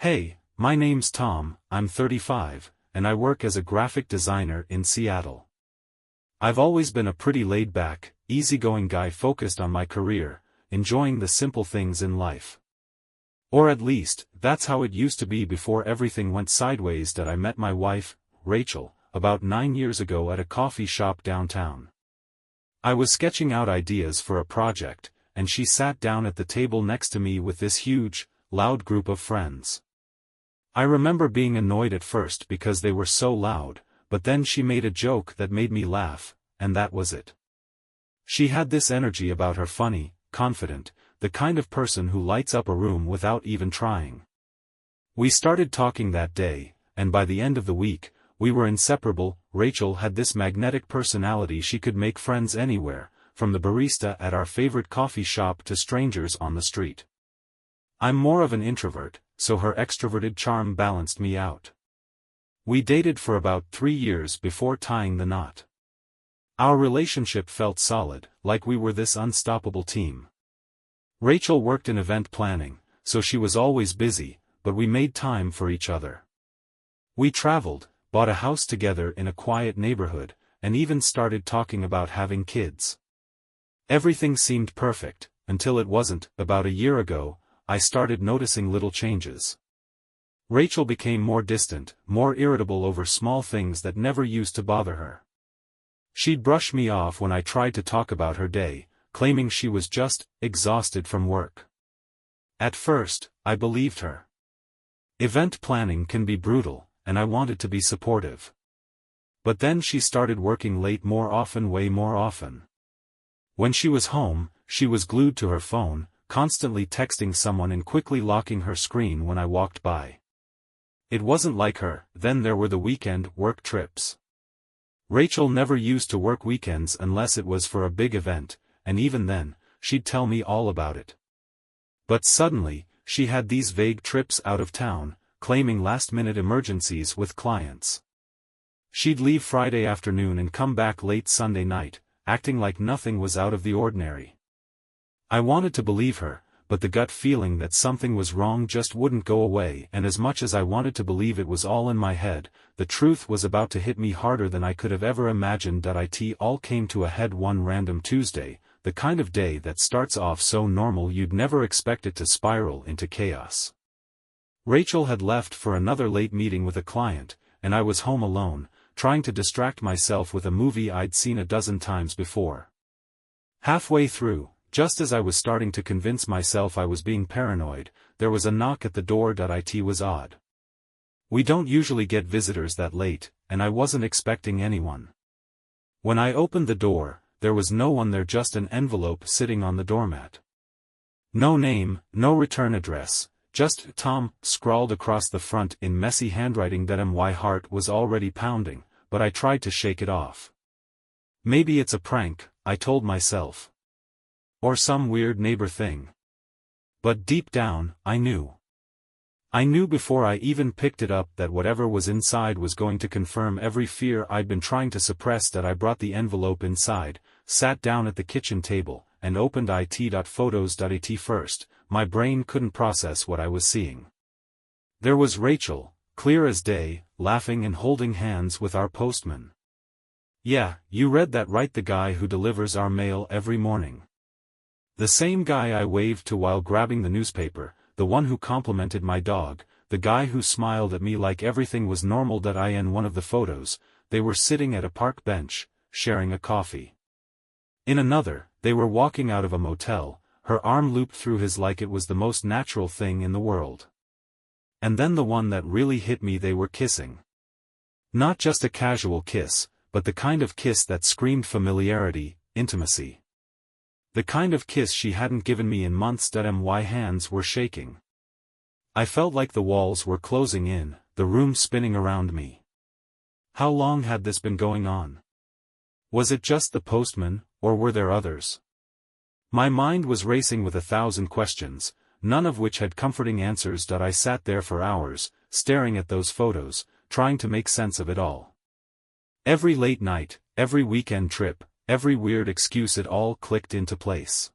Hey, my name's Tom, I'm 35, and I work as a graphic designer in Seattle. I've always been a pretty laid-back, easygoing guy focused on my career, enjoying the simple things in life. Or at least, that's how it used to be before everything went sideways that I met my wife, Rachel, about 9 years ago at a coffee shop downtown. I was sketching out ideas for a project, and she sat down at the table next to me with this huge, loud group of friends. I remember being annoyed at first because they were so loud, but then she made a joke that made me laugh, and that was it. She had this energy about her, funny, confident, the kind of person who lights up a room without even trying. We started talking that day, and by the end of the week, we were inseparable. Rachel had this magnetic personality. She could make friends anywhere, from the barista at our favorite coffee shop to strangers on the street. I'm more of an introvert, so her extroverted charm balanced me out. We dated for about 3 years before tying the knot. Our relationship felt solid, like we were this unstoppable team. Rachel worked in event planning, so she was always busy, but we made time for each other. We traveled, bought a house together in a quiet neighborhood, and even started talking about having kids. Everything seemed perfect, until it wasn't. About a year ago, I started noticing little changes. Rachel became more distant, more irritable over small things that never used to bother her. She'd brush me off when I tried to talk about her day, claiming she was just exhausted from work. At first, I believed her. Event planning can be brutal, and I wanted to be supportive. But then she started working late more often, way more often. When she was home, she was glued to her phone, constantly texting someone and quickly locking her screen when I walked by. It wasn't like her. Then there were the weekend work trips. Rachel never used to work weekends unless it was for a big event, and even then, she'd tell me all about it. But suddenly, she had these vague trips out of town, claiming last-minute emergencies with clients. She'd leave Friday afternoon and come back late Sunday night, acting like nothing was out of the ordinary. I wanted to believe her, but the gut feeling that something was wrong just wouldn't go away, and as much as I wanted to believe it was all in my head, the truth was about to hit me harder than I could have ever imagined. It all came to a head one random Tuesday, the kind of day that starts off so normal you'd never expect it to spiral into chaos. Rachel had left for another late meeting with a client, and I was home alone, trying to distract myself with a movie I'd seen a dozen times before. Halfway through, just as I was starting to convince myself I was being paranoid, there was a knock at the door. It was odd. We don't usually get visitors that late, and I wasn't expecting anyone. When I opened the door, there was no one there, just an envelope sitting on the doormat. No name, no return address, just Tom, scrawled across the front in messy handwriting. My heart was already pounding, but I tried to shake it off. Maybe it's a prank, I told myself. Or some weird neighbor thing. But deep down, I knew. I knew before I even picked it up that whatever was inside was going to confirm every fear I'd been trying to suppress. I brought the envelope inside, sat down at the kitchen table, and opened it.photos.it first. My brain couldn't process what I was seeing. There was Rachel, clear as day, laughing and holding hands with our postman. Yeah, you read that right, the guy who delivers our mail every morning. The same guy I waved to while grabbing the newspaper, the one who complimented my dog, the guy who smiled at me like everything was normal. In one of the photos, they were sitting at a park bench, sharing a coffee. In another, they were walking out of a motel, her arm looped through his like it was the most natural thing in the world. And then the one that really hit me, they were kissing. Not just a casual kiss, but the kind of kiss that screamed familiarity, intimacy. The kind of kiss she hadn't given me in months. My hands were shaking. I felt like the walls were closing in, the room spinning around me. How long had this been going on? Was it just the postman, or were there others? My mind was racing with 1,000 questions, none of which had comforting answers. I sat there for hours, staring at those photos, trying to make sense of it all. Every late night, every weekend trip, every weird excuse, it all clicked into place.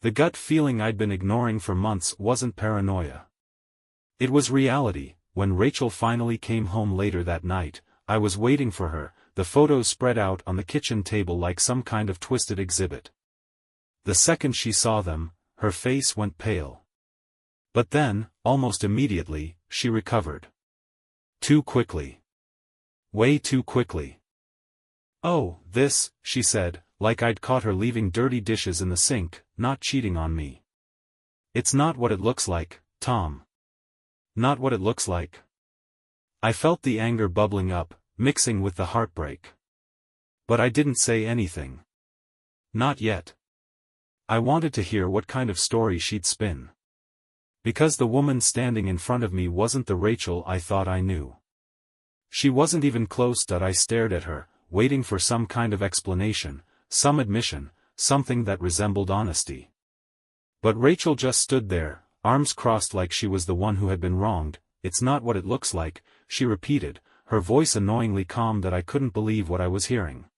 The gut feeling I'd been ignoring for months wasn't paranoia. It was reality. When Rachel finally came home later that night, I was waiting for her, the photos spread out on the kitchen table like some kind of twisted exhibit. The second she saw them, her face went pale. But then, almost immediately, she recovered. Too quickly. Way too quickly. "Oh, this," she said, like I'd caught her leaving dirty dishes in the sink, not cheating on me. "It's not what it looks like, Tom. Not what it looks like." I felt the anger bubbling up, mixing with the heartbreak. But I didn't say anything. Not yet. I wanted to hear what kind of story she'd spin. Because the woman standing in front of me wasn't the Rachel I thought I knew. She wasn't even close. I stared at her, waiting for some kind of explanation, some admission, something that resembled honesty. But Rachel just stood there, arms crossed like she was the one who had been wronged. "It's not what it looks like," she repeated, her voice annoyingly calm that I couldn't believe what I was hearing.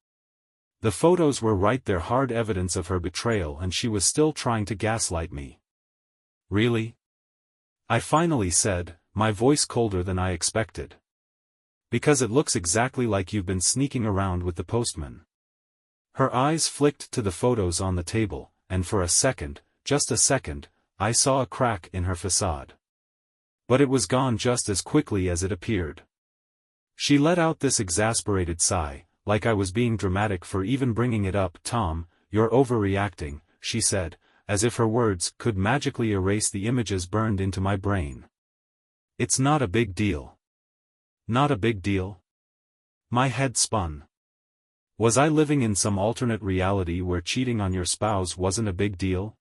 The photos were right there, hard evidence of her betrayal, and she was still trying to gaslight me. "Really?" I finally said, my voice colder than I expected. "Because it looks exactly like you've been sneaking around with the postman." Her eyes flicked to the photos on the table, and for a second, just a second, I saw a crack in her facade. But it was gone just as quickly as it appeared. She let out this exasperated sigh, like I was being dramatic for even bringing it up. "Tom, you're overreacting," she said, as if her words could magically erase the images burned into my brain. "It's not a big deal." Not a big deal? My head spun. Was I living in some alternate reality where cheating on your spouse wasn't a big deal?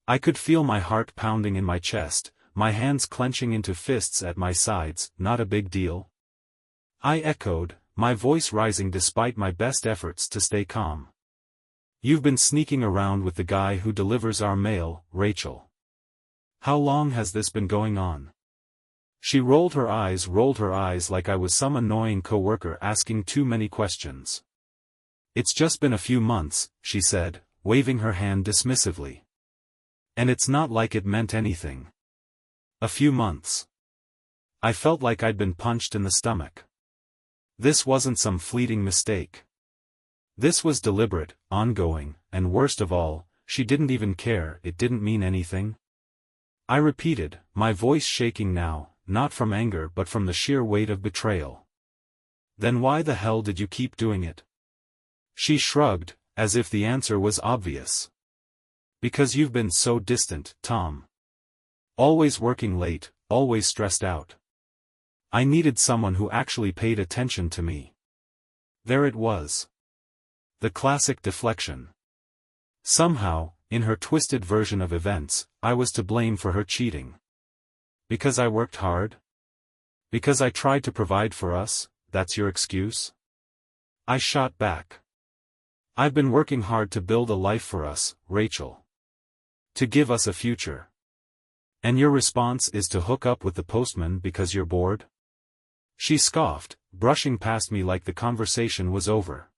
I could feel my heart pounding in my chest, my hands clenching into fists at my sides. "Not a big deal?" I echoed, my voice rising despite my best efforts to stay calm. "You've been sneaking around with the guy who delivers our mail, Rachel. How long has this been going on?" She rolled her eyes like I was some annoying coworker asking too many questions. "It's just been a few months," she said, waving her hand dismissively. "And it's not like it meant anything. A few months." I felt like I'd been punched in the stomach. This wasn't some fleeting mistake. This was deliberate, ongoing, and worst of all, she didn't even care. "It didn't mean anything?" I repeated, my voice shaking now, not from anger but from the sheer weight of betrayal. "Then why the hell did you keep doing it?" She shrugged, as if the answer was obvious. "Because you've been so distant, Tom. Always working late, always stressed out. I needed someone who actually paid attention to me." There it was. The classic deflection. Somehow, in her twisted version of events, I was to blame for her cheating. Because I worked hard? Because I tried to provide for us, that's your excuse? I shot back. "I've been working hard to build a life for us, Rachel. To give us a future. And your response is to hook up with the postman because you're bored?" She scoffed, brushing past me like the conversation was over.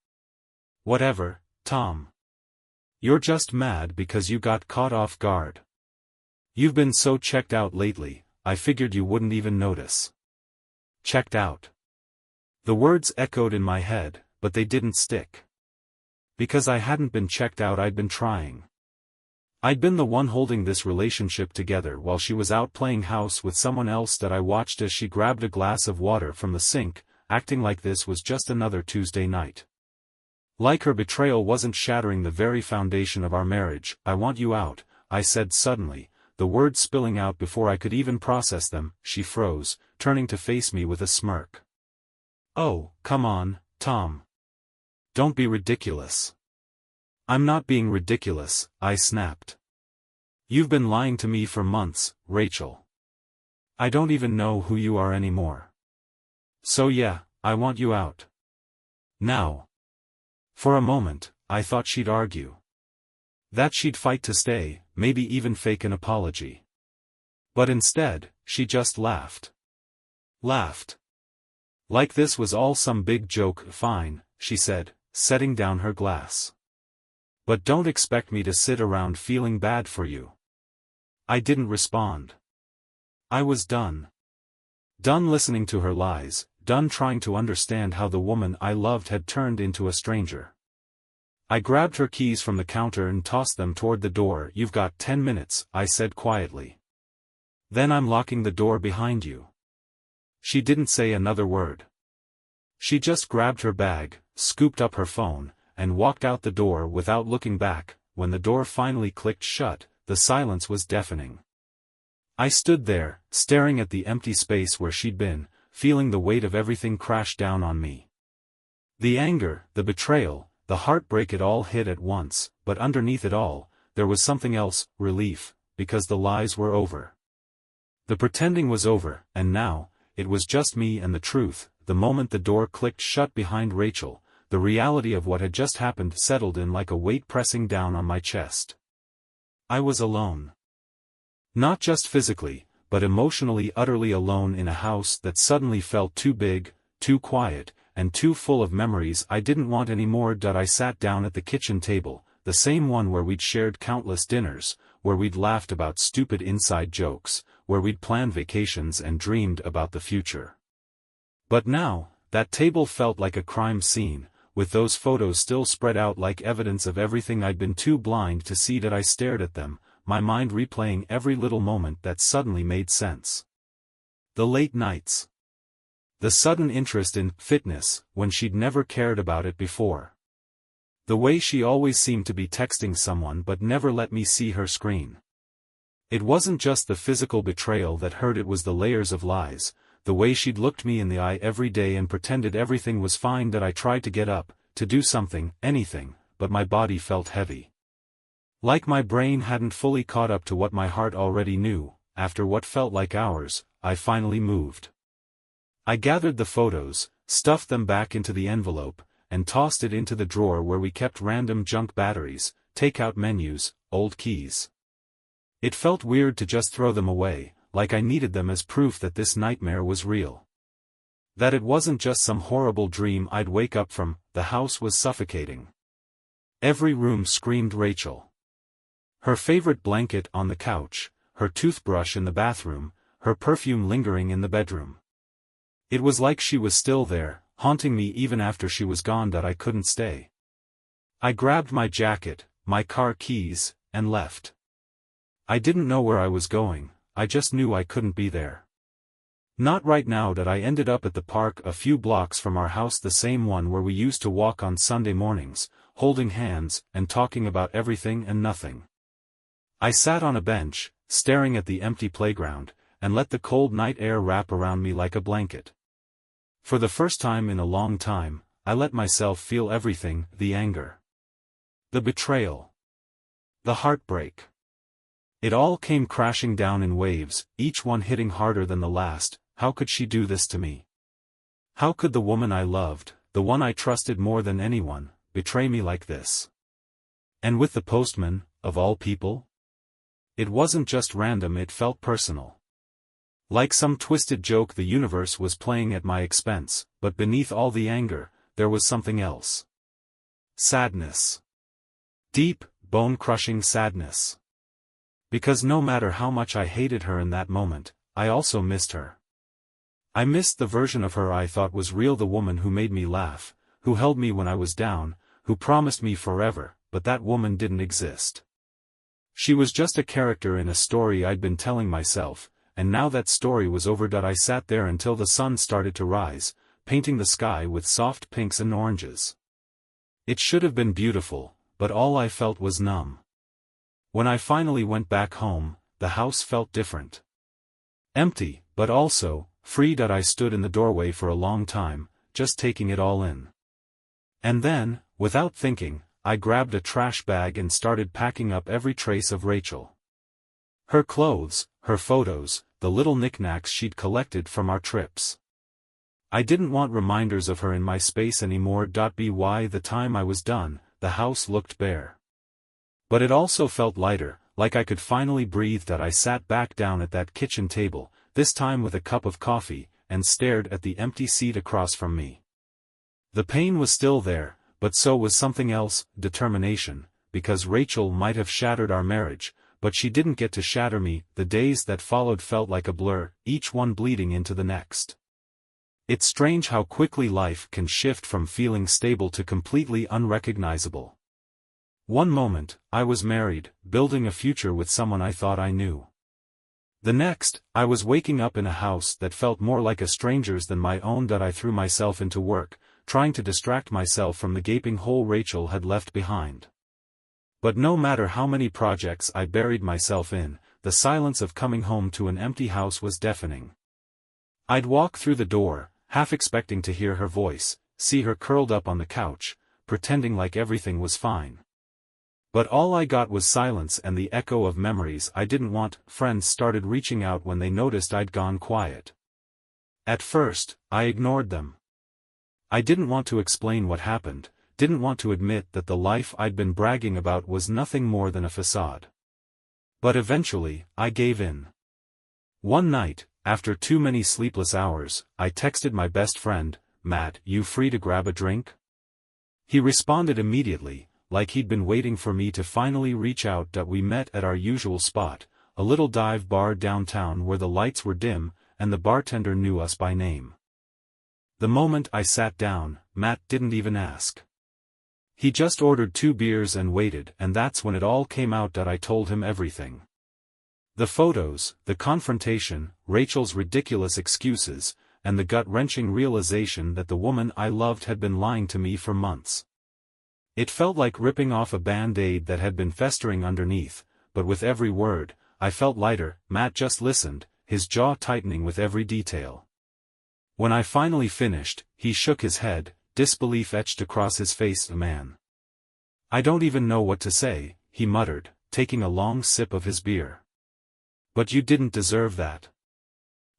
"Whatever, Tom. You're just mad because you got caught off guard. You've been so checked out lately, I figured you wouldn't even notice." Checked out. The words echoed in my head, but they didn't stick. Because I hadn't been checked out, I'd been trying. I'd been the one holding this relationship together while she was out playing house with someone else. That I watched as she grabbed a glass of water from the sink, acting like this was just another Tuesday night. Like her betrayal wasn't shattering the very foundation of our marriage. "I want you out," I said suddenly, the words spilling out before I could even process them. She froze, turning to face me with a smirk. "Oh, come on, Tom. Don't be ridiculous." "I'm not being ridiculous," I snapped. "You've been lying to me for months, Rachel. I don't even know who you are anymore. So yeah, I want you out. Now." For a moment, I thought she'd argue. That she'd fight to stay, maybe even fake an apology. But instead, she just laughed. Laughed. Like this was all some big joke. "Fine," she said, setting down her glass. "But don't expect me to sit around feeling bad for you." I didn't respond. I was done. Done listening to her lies, done trying to understand how the woman I loved had turned into a stranger. I grabbed her keys from the counter and tossed them toward the door. "You've got 10 minutes, I said quietly. "Then I'm locking the door behind you." She didn't say another word. She just grabbed her bag, scooped up her phone, and walked out the door without looking back. When the door finally clicked shut, the silence was deafening. I stood there, staring at the empty space where she'd been, feeling the weight of everything crash down on me. The anger, the betrayal, the heartbreak, it all hit at once, but underneath it all, there was something else: relief, because the lies were over. The pretending was over, and now, it was just me and the truth. The moment the door clicked shut behind Rachel, the reality of what had just happened settled in like a weight pressing down on my chest. I was alone. Not just physically, but emotionally, utterly alone in a house that suddenly felt too big, too quiet, and too full of memories I didn't want anymore. I sat down at the kitchen table, the same one where we'd shared countless dinners, where we'd laughed about stupid inside jokes, where we'd planned vacations and dreamed about the future. But now, that table felt like a crime scene, with those photos still spread out like evidence of everything I'd been too blind to see. I stared at them, my mind replaying every little moment that suddenly made sense. The late nights. The sudden interest in fitness, when she'd never cared about it before. The way she always seemed to be texting someone but never let me see her screen. It wasn't just the physical betrayal that hurt, it was the layers of lies, the way she'd looked me in the eye every day and pretended everything was fine. I tried to get up, to do something, anything, but my body felt heavy. Like my brain hadn't fully caught up to what my heart already knew. After what felt like hours, I finally moved. I gathered the photos, stuffed them back into the envelope, and tossed it into the drawer where we kept random junk batteries, takeout menus, old keys. It felt weird to just throw them away, like I needed them as proof that this nightmare was real. That it wasn't just some horrible dream I'd wake up from. The house was suffocating. Every room screamed Rachel. Her favorite blanket on the couch, her toothbrush in the bathroom, her perfume lingering in the bedroom. It was like she was still there, haunting me even after she was gone. I couldn't stay. I grabbed my jacket, my car keys, and left. I didn't know where I was going, I just knew I couldn't be there. Not right now. I ended up at the park a few blocks from our house, the same one where we used to walk on Sunday mornings, holding hands and talking about everything and nothing. I sat on a bench, staring at the empty playground, and let the cold night air wrap around me like a blanket. For the first time in a long time, I let myself feel everything: the anger, the betrayal, the heartbreak. It all came crashing down in waves, each one hitting harder than the last. How could she do this to me? How could the woman I loved, the one I trusted more than anyone, betray me like this? And with the postman, of all people? It wasn't just random, it felt personal. Like some twisted joke the universe was playing at my expense, but beneath all the anger, there was something else. Sadness. Deep, bone-crushing sadness. Because no matter how much I hated her in that moment, I also missed her. I missed the version of her I thought was real, the woman who made me laugh, who held me when I was down, who promised me forever. But that woman didn't exist. She was just a character in a story I'd been telling myself, and now that story was over. I sat there until the sun started to rise, painting the sky with soft pinks and oranges. It should have been beautiful, but all I felt was numb. When I finally went back home, the house felt different. Empty, but also free. I stood in the doorway for a long time, just taking it all in. And then, without thinking, I grabbed a trash bag and started packing up every trace of Rachel. Her clothes, her photos, the little knickknacks she'd collected from our trips. I didn't want reminders of her in my space anymore. By the time I was done, the house looked bare. But it also felt lighter, like I could finally breathe. I sat back down at that kitchen table, this time with a cup of coffee, and stared at the empty seat across from me. The pain was still there, but so was something else: determination, because Rachel might have shattered our marriage, but she didn't get to shatter me. The days that followed felt like a blur, each one bleeding into the next. It's strange how quickly life can shift from feeling stable to completely unrecognizable. One moment, I was married, building a future with someone I thought I knew. The next, I was waking up in a house that felt more like a stranger's than my own. I threw myself into work, trying to distract myself from the gaping hole Rachel had left behind. But no matter how many projects I buried myself in, the silence of coming home to an empty house was deafening. I'd walk through the door, half expecting to hear her voice, see her curled up on the couch, pretending like everything was fine. But all I got was silence and the echo of memories I didn't want. Friends started reaching out when they noticed I'd gone quiet. At first, I ignored them. I didn't want to explain what happened, didn't want to admit that the life I'd been bragging about was nothing more than a facade. But eventually, I gave in. One night, after too many sleepless hours, I texted my best friend, "Matt, you free to grab a drink?" He responded immediately, like he'd been waiting for me to finally reach out. We met at our usual spot, a little dive bar downtown where the lights were dim, and the bartender knew us by name. The moment I sat down, Matt didn't even ask. He just ordered 2 beers and waited, and that's when it all came out. I told him everything. The photos, the confrontation, Rachel's ridiculous excuses, and the gut-wrenching realization that the woman I loved had been lying to me for months. It felt like ripping off a band-aid that had been festering underneath, but with every word, I felt lighter. Matt just listened, his jaw tightening with every detail. When I finally finished, he shook his head, disbelief etched across his face. "Man, I don't even know what to say," he muttered, taking a long sip of his beer. "But you didn't deserve that.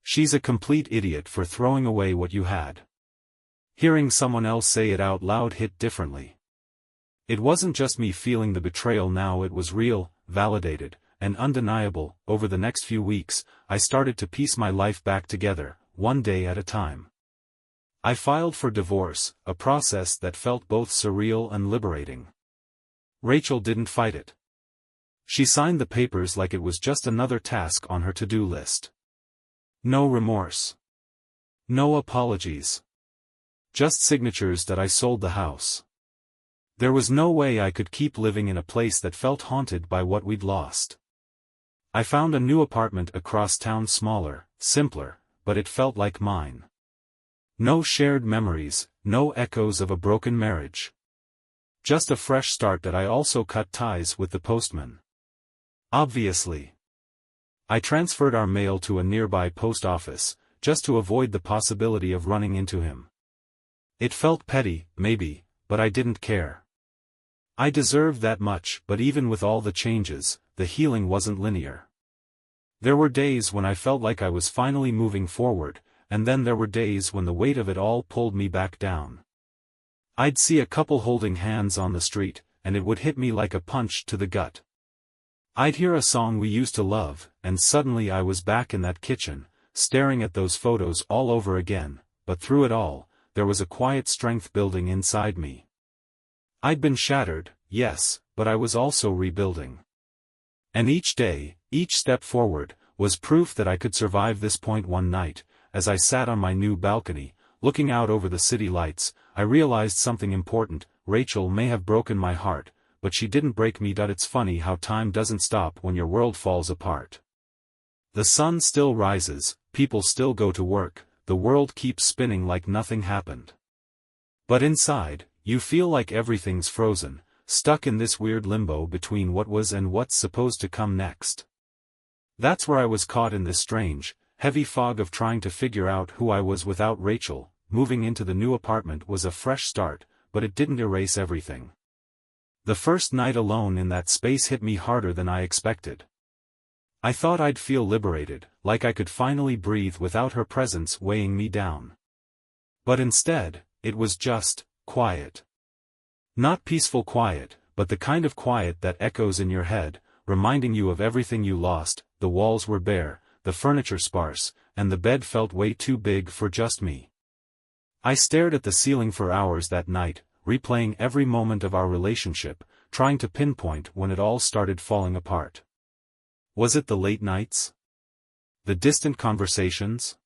She's a complete idiot for throwing away what you had." Hearing someone else say it out loud hit differently. It wasn't just me feeling the betrayal now, it was real, validated, and undeniable. Over the next few weeks, I started to piece my life back together, one day at a time. I filed for divorce, a process that felt both surreal and liberating. Rachel didn't fight it. She signed the papers like it was just another task on her to-do list. No remorse. No apologies. Just signatures that I sold the house. There was no way I could keep living in a place that felt haunted by what we'd lost. I found a new apartment across town, smaller, simpler, but it felt like mine. No shared memories, no echoes of a broken marriage. Just a fresh start. I also cut ties with the postman. Obviously. I transferred our mail to a nearby post office, just to avoid the possibility of running into him. It felt petty, maybe, but I didn't care. I deserved that much. But even with all the changes, the healing wasn't linear. There were days when I felt like I was finally moving forward, and then there were days when the weight of it all pulled me back down. I'd see a couple holding hands on the street, and it would hit me like a punch to the gut. I'd hear a song we used to love, and suddenly I was back in that kitchen, staring at those photos all over again. But through it all, there was a quiet strength building inside me. I'd been shattered, yes, but I was also rebuilding. And each day, each step forward, was proof that I could survive this point. One night, as I sat on my new balcony, looking out over the city lights, I realized something important. Rachel may have broken my heart, but she didn't break me. It's funny how time doesn't stop when your world falls apart. The sun still rises, people still go to work, the world keeps spinning like nothing happened. But inside, you feel like everything's frozen, stuck in this weird limbo between what was and what's supposed to come next. That's where I was, caught in this strange, heavy fog of trying to figure out who I was without Rachel. Moving into the new apartment was a fresh start, but it didn't erase everything. The first night alone in that space hit me harder than I expected. I thought I'd feel liberated, like I could finally breathe without her presence weighing me down. But instead, it was just quiet. Not peaceful quiet, but the kind of quiet that echoes in your head, reminding you of everything you lost. The walls were bare, the furniture sparse, and the bed felt way too big for just me. I stared at the ceiling for hours that night, replaying every moment of our relationship, trying to pinpoint when it all started falling apart. Was it the late nights? The distant conversations?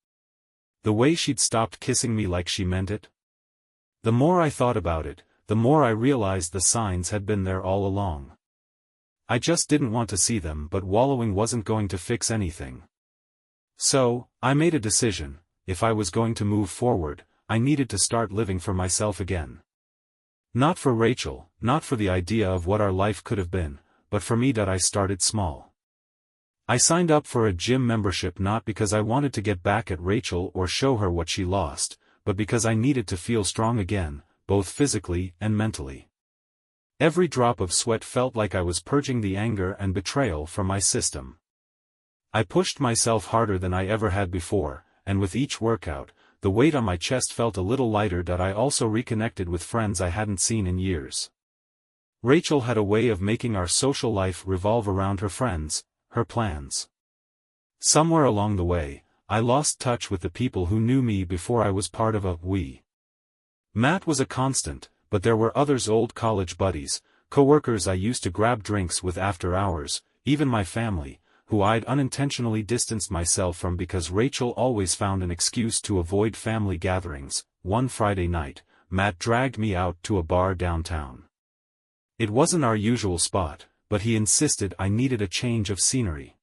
The way she'd stopped kissing me like she meant it? The more I thought about it, the more I realized the signs had been there all along. I just didn't want to see them, but wallowing wasn't going to fix anything. So, I made a decision: if I was going to move forward, I needed to start living for myself again. Not for Rachel, not for the idea of what our life could have been, but for me. I started small. I signed up for a gym membership not because I wanted to get back at Rachel or show her what she lost, but because I needed to feel strong again, both physically and mentally. Every drop of sweat felt like I was purging the anger and betrayal from my system. I pushed myself harder than I ever had before, and with each workout, the weight on my chest felt a little lighter. I also reconnected with friends I hadn't seen in years. Rachel had a way of making our social life revolve around her friends, her plans. Somewhere along the way, I lost touch with the people who knew me before I was part of a we. Matt was a constant, but there were others: old college buddies, coworkers I used to grab drinks with after hours, even my family, who I'd unintentionally distanced myself from because Rachel always found an excuse to avoid family gatherings. One Friday night, Matt dragged me out to a bar downtown. It wasn't our usual spot, but he insisted I needed a change of scenery.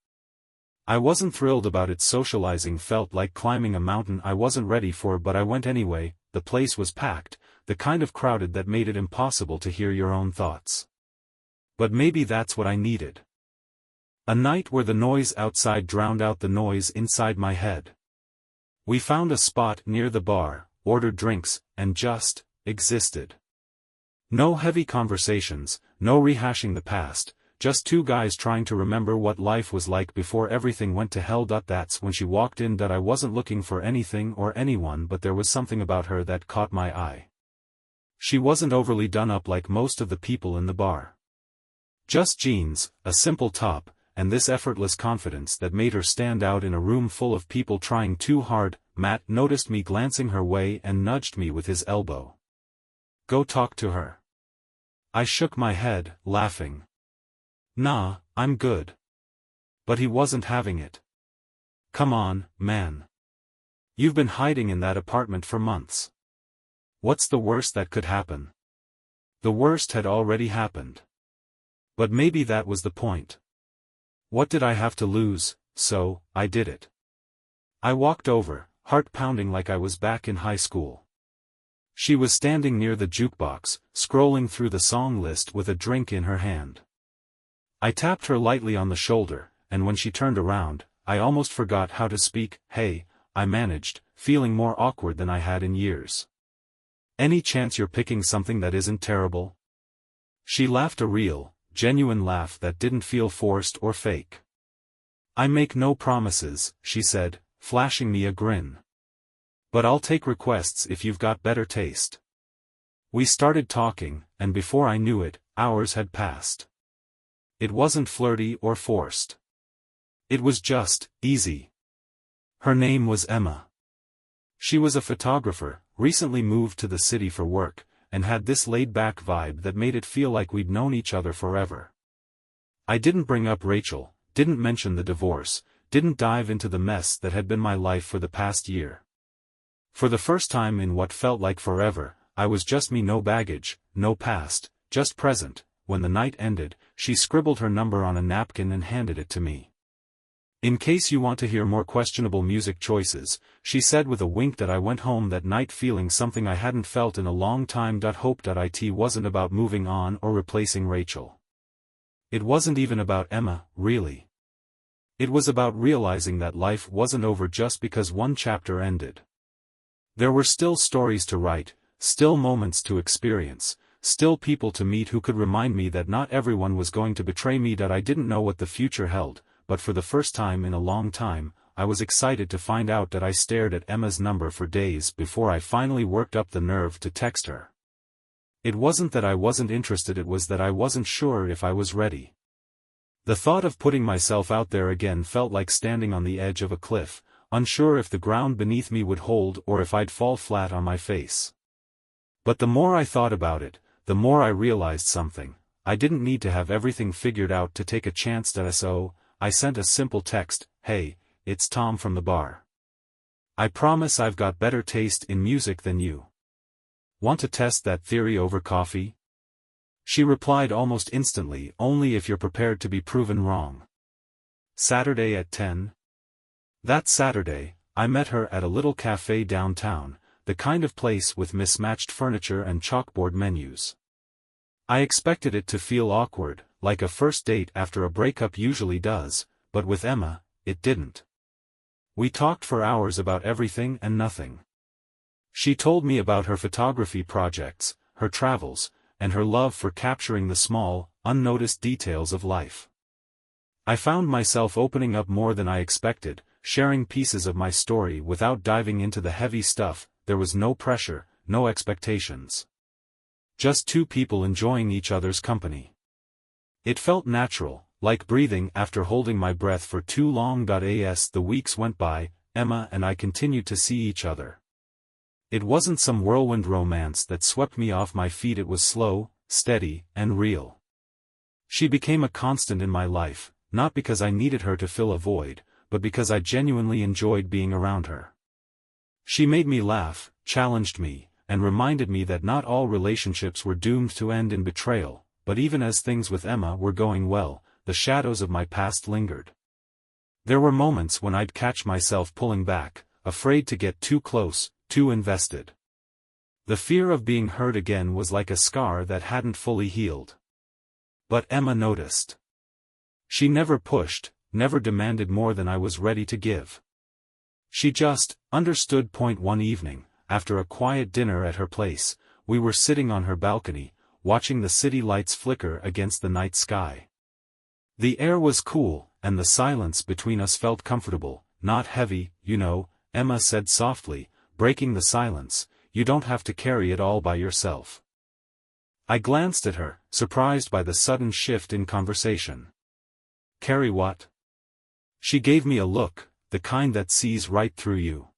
I wasn't thrilled about it. Socializing felt like climbing a mountain I wasn't ready for, but I went anyway. The place was packed, the kind of crowded that made it impossible to hear your own thoughts. But maybe that's what I needed. A night where the noise outside drowned out the noise inside my head. We found a spot near the bar, ordered drinks, and just existed. No heavy conversations, no rehashing the past, just two guys trying to remember what life was like before everything went to hell. That's when she walked in. I wasn't looking for anything or anyone, but there was something about her that caught my eye. She wasn't overly done up like most of the people in the bar. Just jeans, a simple top, and this effortless confidence that made her stand out in a room full of people trying too hard. Matt noticed me glancing her way and nudged me with his elbow. "Go talk to her." I shook my head, laughing. "Nah, I'm good." But he wasn't having it. "Come on, man. You've been hiding in that apartment for months. What's the worst that could happen?" The worst had already happened. But maybe that was the point. What did I have to lose? So, I did it. I walked over, heart pounding like I was back in high school. She was standing near the jukebox, scrolling through the song list with a drink in her hand. I tapped her lightly on the shoulder, and when she turned around, I almost forgot how to speak. "Hey," I managed, feeling more awkward than I had in years. "Any chance you're picking something that isn't terrible?" She laughed, a real, genuine laugh that didn't feel forced or fake. "I make no promises," she said, flashing me a grin. "But I'll take requests if you've got better taste." We started talking, and before I knew it, hours had passed. It wasn't flirty or forced. It was just easy. Her name was Emma. She was a photographer, recently moved to the city for work, and had this laid-back vibe that made it feel like we'd known each other forever. I didn't bring up Rachel, didn't mention the divorce, didn't dive into the mess that had been my life for the past year. For the first time in what felt like forever, I was just me, no baggage, no past, just present. When the night ended, she scribbled her number on a napkin and handed it to me. "In case you want to hear more questionable music choices," she said with a wink. I went home that night feeling something I hadn't felt in a long time. Hope it wasn't about moving on or replacing Rachel. It wasn't even about Emma, really. It was about realizing that life wasn't over just because one chapter ended. There were still stories to write, still moments to experience, still people to meet who could remind me that not everyone was going to betray me. I didn't know what the future held, but for the first time in a long time, I was excited to find out that I stared at Emma's number for days before I finally worked up the nerve to text her. It wasn't that I wasn't interested, it was that I wasn't sure if I was ready. The thought of putting myself out there again felt like standing on the edge of a cliff, unsure if the ground beneath me would hold or if I'd fall flat on my face. But the more I thought about it, the more I realized something. I didn't need to have everything figured out to take a chance. So, I sent a simple text, "Hey, it's Tom from the bar. I promise I've got better taste in music than you. Want to test that theory over coffee?" She replied almost instantly, "Only if you're prepared to be proven wrong." Saturday at 10? That Saturday, I met her at a little cafe downtown, the kind of place with mismatched furniture and chalkboard menus. I expected it to feel awkward, like a first date after a breakup usually does, but with Emma, it didn't. We talked for hours about everything and nothing. She told me about her photography projects, her travels, and her love for capturing the small, unnoticed details of life. I found myself opening up more than I expected, sharing pieces of my story without diving into the heavy stuff. There was no pressure, no expectations. Just two people enjoying each other's company. It felt natural, like breathing after holding my breath for too long. As the weeks went by, Emma and I continued to see each other. It wasn't some whirlwind romance that swept me off my feet. It was slow, steady, and real. She became a constant in my life, not because I needed her to fill a void, but because I genuinely enjoyed being around her. She made me laugh, challenged me, and reminded me that not all relationships were doomed to end in betrayal, but even as things with Emma were going well, the shadows of my past lingered. There were moments when I'd catch myself pulling back, afraid to get too close, too invested. The fear of being hurt again was like a scar that hadn't fully healed. But Emma noticed. She never pushed, never demanded more than I was ready to give. She just understood. One evening, after a quiet dinner at her place, we were sitting on her balcony, watching the city lights flicker against the night sky. The air was cool, and the silence between us felt comfortable, not heavy. "You know," Emma said softly, breaking the silence, "you don't have to carry it all by yourself." I glanced at her, surprised by the sudden shift in conversation. "Carry what?" She gave me a look, the kind that sees right through you.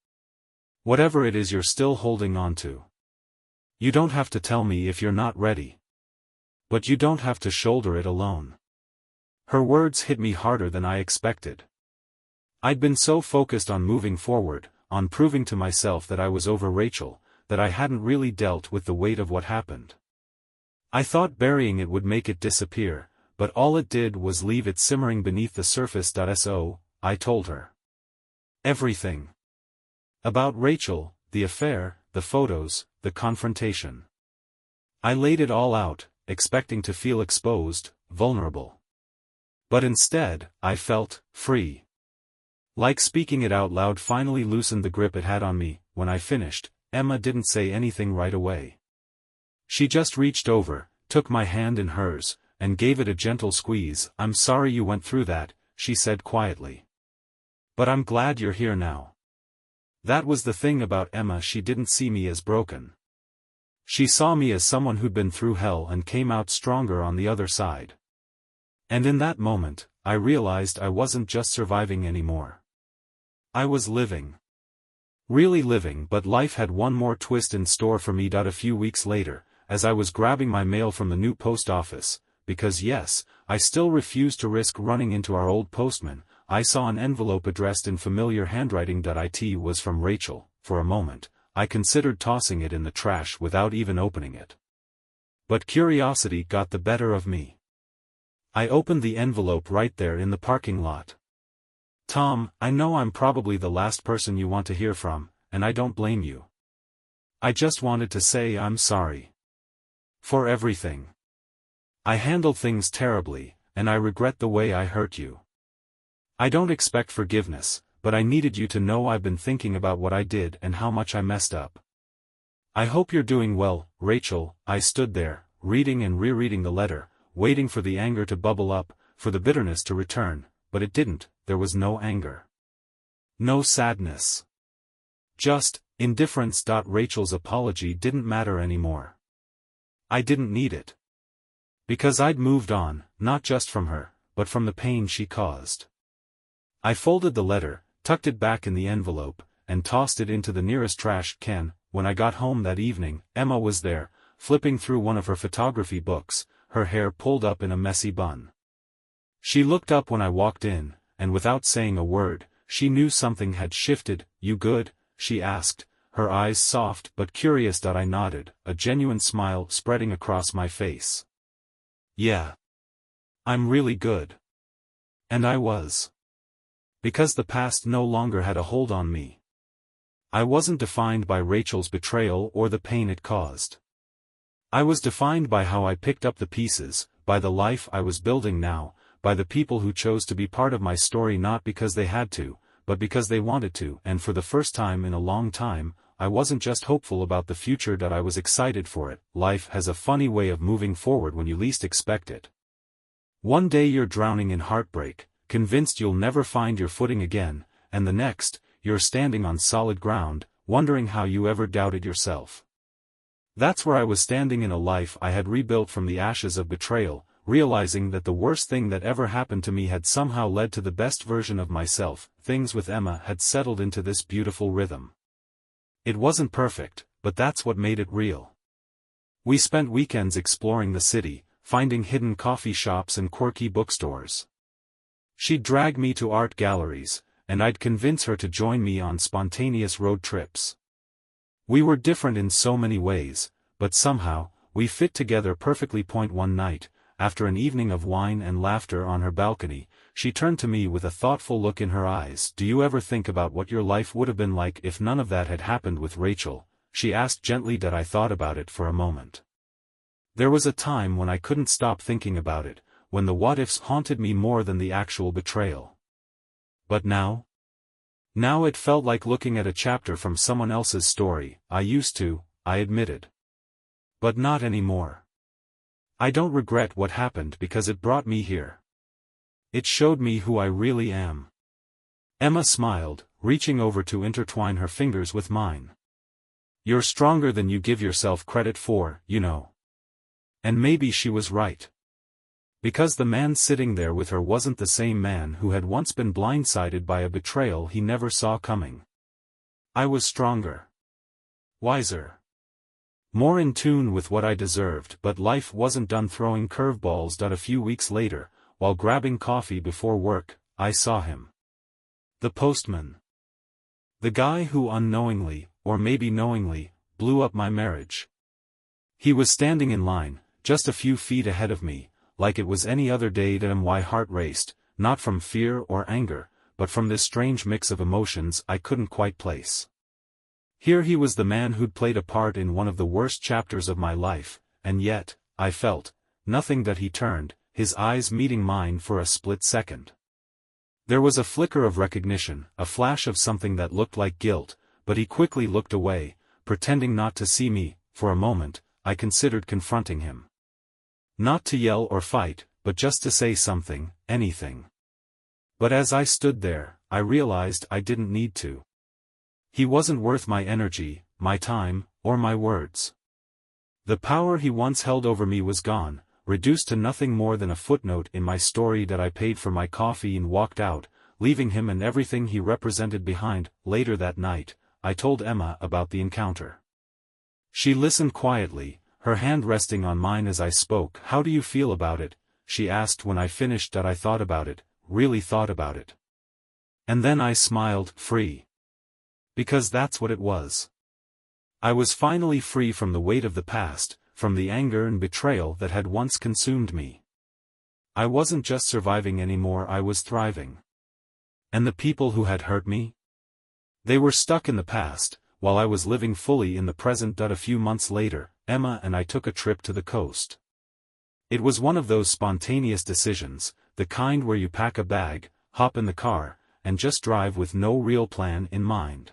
"Whatever it is you're still holding on to. You don't have to tell me if you're not ready. But you don't have to shoulder it alone." Her words hit me harder than I expected. I'd been so focused on moving forward, on proving to myself that I was over Rachel, that I hadn't really dealt with the weight of what happened. I thought burying it would make it disappear, but all it did was leave it simmering beneath the surface. So, I told her. Everything. About Rachel, the affair, the photos, the confrontation. I laid it all out, expecting to feel exposed, vulnerable. But instead, I felt free. Like speaking it out loud finally loosened the grip it had on me. When I finished, Emma didn't say anything right away. She just reached over, took my hand in hers, and gave it a gentle squeeze. "I'm sorry you went through that," she said quietly. "But I'm glad you're here now." That was the thing about Emma. She didn't see me as broken. She saw me as someone who'd been through hell and came out stronger on the other side. And in that moment, I realized I wasn't just surviving anymore. I was living. Really living. But life had one more twist in store for me. A few weeks later, as I was grabbing my mail from the new post office, because yes, I still refused to risk running into our old postman, I saw an envelope addressed in familiar handwriting. It was from Rachel. For a moment, I considered tossing it in the trash without even opening it. But curiosity got the better of me. I opened the envelope right there in the parking lot. "Tom, I know I'm probably the last person you want to hear from, and I don't blame you. I just wanted to say I'm sorry. For everything. I handled things terribly, and I regret the way I hurt you. I don't expect forgiveness, but I needed you to know I've been thinking about what I did and how much I messed up. I hope you're doing well, Rachel." I stood there, reading and rereading the letter, waiting for the anger to bubble up, for the bitterness to return, but it didn't. There was no anger. No sadness. Just indifference. Rachel's apology didn't matter anymore. I didn't need it. Because I'd moved on, not just from her, but from the pain she caused. I folded the letter, tucked it back in the envelope, and tossed it into the nearest trash can. When I got home that evening, Emma was there, flipping through one of her photography books, her hair pulled up in a messy bun. She looked up when I walked in, and without saying a word, she knew something had shifted. "You good?" she asked, her eyes soft but curious. I nodded, a genuine smile spreading across my face. "Yeah. I'm really good." And I was. Because the past no longer had a hold on me. I wasn't defined by Rachel's betrayal or the pain it caused. I was defined by how I picked up the pieces, by the life I was building now, by the people who chose to be part of my story not because they had to, but because they wanted to. And for the first time in a long time, I wasn't just hopeful about the future, I was excited for it. Life has a funny way of moving forward when you least expect it. One day you're drowning in heartbreak, convinced you'll never find your footing again, and the next, you're standing on solid ground, wondering how you ever doubted yourself. That's where I was standing in a life I had rebuilt from the ashes of betrayal, realizing that the worst thing that ever happened to me had somehow led to the best version of myself. Things with Emma had settled into this beautiful rhythm. It wasn't perfect, but that's what made it real. We spent weekends exploring the city, finding hidden coffee shops and quirky bookstores. She'd drag me to art galleries, and I'd convince her to join me on spontaneous road trips. We were different in so many ways, but somehow, we fit together perfectly. One night, after an evening of wine and laughter on her balcony, she turned to me with a thoughtful look in her eyes. "Do you ever think about what your life would have been like if none of that had happened with Rachel?" she asked gently. I thought about it for a moment. There was a time when I couldn't stop thinking about it, when the what-ifs haunted me more than the actual betrayal. But now? Now it felt like looking at a chapter from someone else's story. I used to, I admitted. But not anymore. I don't regret what happened because it brought me here. It showed me who I really am. Emma smiled, reaching over to intertwine her fingers with mine. "You're stronger than you give yourself credit for, you know." And maybe she was right. Because the man sitting there with her wasn't the same man who had once been blindsided by a betrayal he never saw coming. I was stronger. Wiser. More in tune with what I deserved. But life wasn't done throwing curveballs. A few weeks later, while grabbing coffee before work, I saw him. The postman. The guy who unknowingly, or maybe knowingly, blew up my marriage. He was standing in line, just a few feet ahead of me, like it was any other day. My heart raced, not from fear or anger, but from this strange mix of emotions I couldn't quite place. Here he was, the man who'd played a part in one of the worst chapters of my life, and yet, I felt, nothing. He turned, his eyes meeting mine for a split second. There was a flicker of recognition, a flash of something that looked like guilt, but he quickly looked away, pretending not to see me. For a moment, I considered confronting him. Not to yell or fight, but just to say something, anything. But as I stood there, I realized I didn't need to. He wasn't worth my energy, my time, or my words. The power he once held over me was gone, reduced to nothing more than a footnote in my story. I paid for my coffee and walked out, leaving him and everything he represented behind. Later that night, I told Emma about the encounter. She listened quietly, her hand resting on mine as I spoke. "How do you feel about it?" she asked when I finished. I thought about it, really thought about it. And then I smiled, free. Because that's what it was. I was finally free from the weight of the past, from the anger and betrayal that had once consumed me. I wasn't just surviving anymore, I was thriving. And the people who had hurt me? They were stuck in the past, while I was living fully in the present. A few months later, Emma and I took a trip to the coast. It was one of those spontaneous decisions, the kind where you pack a bag, hop in the car, and just drive with no real plan in mind.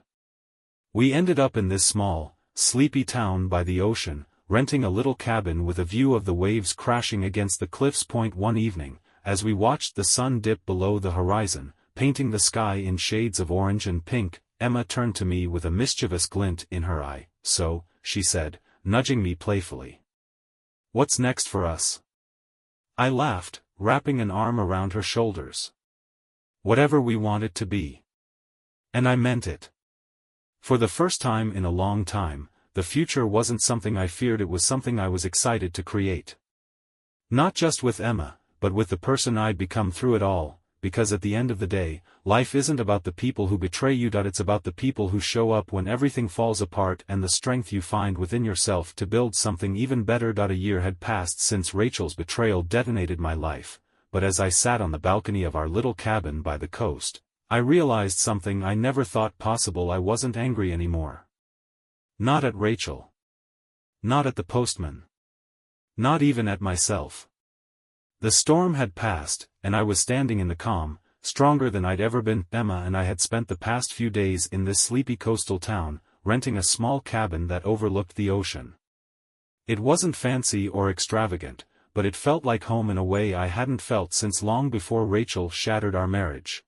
We ended up in this small, sleepy town by the ocean, renting a little cabin with a view of the waves crashing against the cliffs. One evening, as we watched the sun dip below the horizon, painting the sky in shades of orange and pink, Emma turned to me with a mischievous glint in her eye. "So," she said, nudging me playfully. "What's next for us?" I laughed, wrapping an arm around her shoulders. "Whatever we want it to be." And I meant it. For the first time in a long time, the future wasn't something I feared, it was something I was excited to create. Not just with Emma, but with the person I'd become through it all, because at the end of the day, life isn't about the people who betray you. It's about the people who show up when everything falls apart and the strength you find within yourself to build something even better. A year had passed since Rachel's betrayal detonated my life, but as I sat on the balcony of our little cabin by the coast, I realized something I never thought possible. I wasn't angry anymore. Not at Rachel. Not at the postman. Not even at myself. The storm had passed, and I was standing in the calm, stronger than I'd ever been. Emma and I had spent the past few days in this sleepy coastal town, renting a small cabin that overlooked the ocean. It wasn't fancy or extravagant, but it felt like home in a way I hadn't felt since long before Rachel shattered our marriage.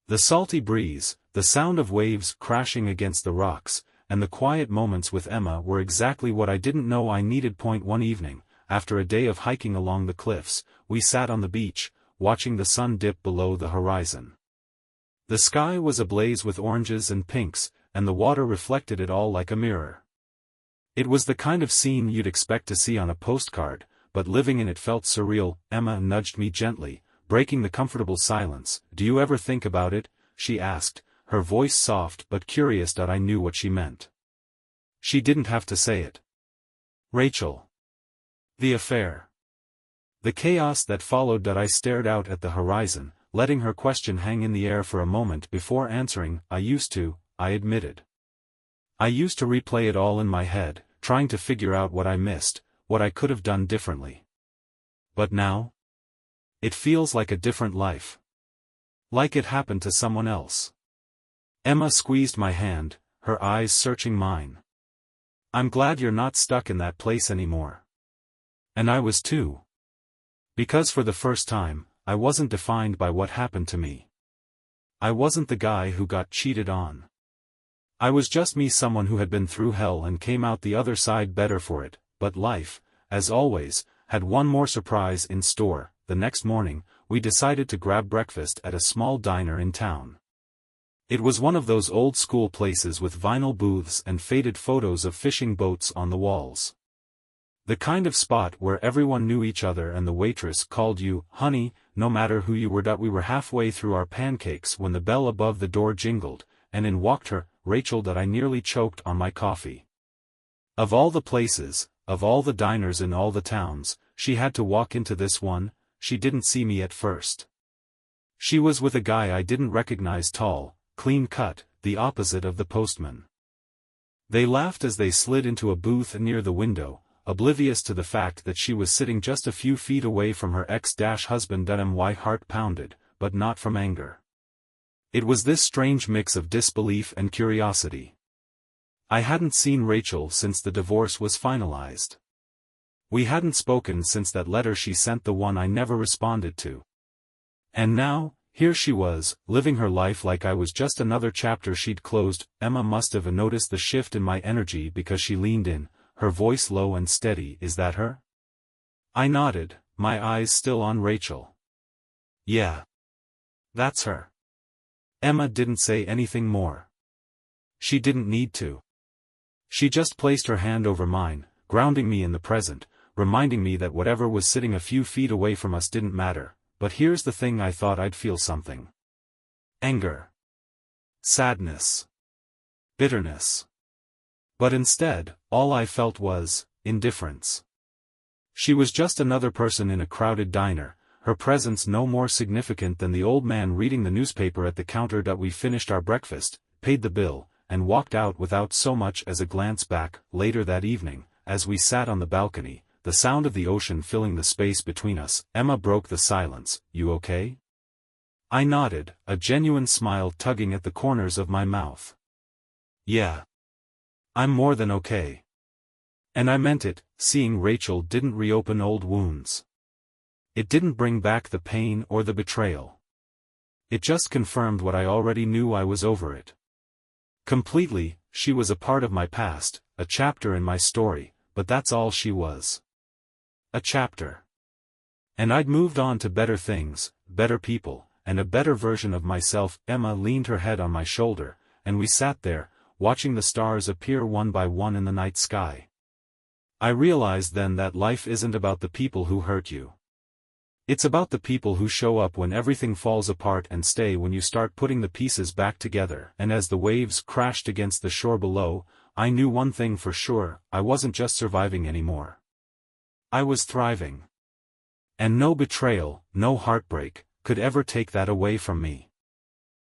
The salty breeze, the sound of waves crashing against the rocks, and the quiet moments with Emma were exactly what I didn't know I needed. One evening, after a day of hiking along the cliffs, we sat on the beach, watching the sun dip below the horizon. The sky was ablaze with oranges and pinks, and the water reflected it all like a mirror. It was the kind of scene you'd expect to see on a postcard, but living in it felt surreal. Emma nudged me gently, breaking the comfortable silence. "Do you ever think about it?" she asked, her voice soft but curious. I knew what she meant. She didn't have to say it. Rachel. The affair. The chaos that followed. I stared out at the horizon, letting her question hang in the air for a moment before answering. I admitted. I used to replay it all in my head, trying to figure out what I missed, what I could have done differently. But now? It feels like a different life. Like it happened to someone else. Emma squeezed my hand, her eyes searching mine. "I'm glad you're not stuck in that place anymore." And I was too. Because for the first time, I wasn't defined by what happened to me. I wasn't the guy who got cheated on. I was just me, someone who had been through hell and came out the other side better for it. But life, as always, had one more surprise in store. The next morning, we decided to grab breakfast at a small diner in town. It was one of those old-school places with vinyl booths and faded photos of fishing boats on the walls. The kind of spot where everyone knew each other and the waitress called you honey, no matter who you were. We were halfway through our pancakes when the bell above the door jingled, and in walked Rachel. I nearly choked on my coffee. Of all the places, of all the diners in all the towns, she had to walk into this one. She didn't see me at first. She was with a guy I didn't recognize, tall, clean-cut, the opposite of the postman. They laughed as they slid into a booth near the window, oblivious to the fact that she was sitting just a few feet away from her ex-husband. My heart pounded, but not from anger. It was this strange mix of disbelief and curiosity. I hadn't seen Rachel since the divorce was finalized. We hadn't spoken since that letter she sent, the one I never responded to. And now, here she was, living her life like I was just another chapter she'd closed. Emma must have noticed the shift in my energy because she leaned in, her voice low and steady. "Is that her?" I nodded, my eyes still on Rachel. "Yeah. That's her." Emma didn't say anything more. She didn't need to. She just placed her hand over mine, grounding me in the present, reminding me that whatever was sitting a few feet away from us didn't matter. But here's the thing, I thought I'd feel something. Anger. Sadness. Bitterness. But instead, all I felt was indifference. She was just another person in a crowded diner, her presence no more significant than the old man reading the newspaper at the counter. We finished our breakfast, paid the bill, and walked out without so much as a glance back. Later that evening, as we sat on the balcony, the sound of the ocean filling the space between us, Emma broke the silence. "You okay?" I nodded, a genuine smile tugging at the corners of my mouth. "Yeah. I'm more than okay." And I meant it. Seeing Rachel didn't reopen old wounds. It didn't bring back the pain or the betrayal. It just confirmed what I already knew. I was over it. Completely. She was a part of my past, a chapter in my story, but that's all she was. A chapter. And I'd moved on to better things, better people, and a better version of myself. Emma leaned her head on my shoulder, and we sat there, watching the stars appear one by one in the night sky. I realized then that life isn't about the people who hurt you. It's about the people who show up when everything falls apart and stay when you start putting the pieces back together. And as the waves crashed against the shore below, I knew one thing for sure: I wasn't just surviving anymore. I was thriving. And no betrayal, no heartbreak, could ever take that away from me.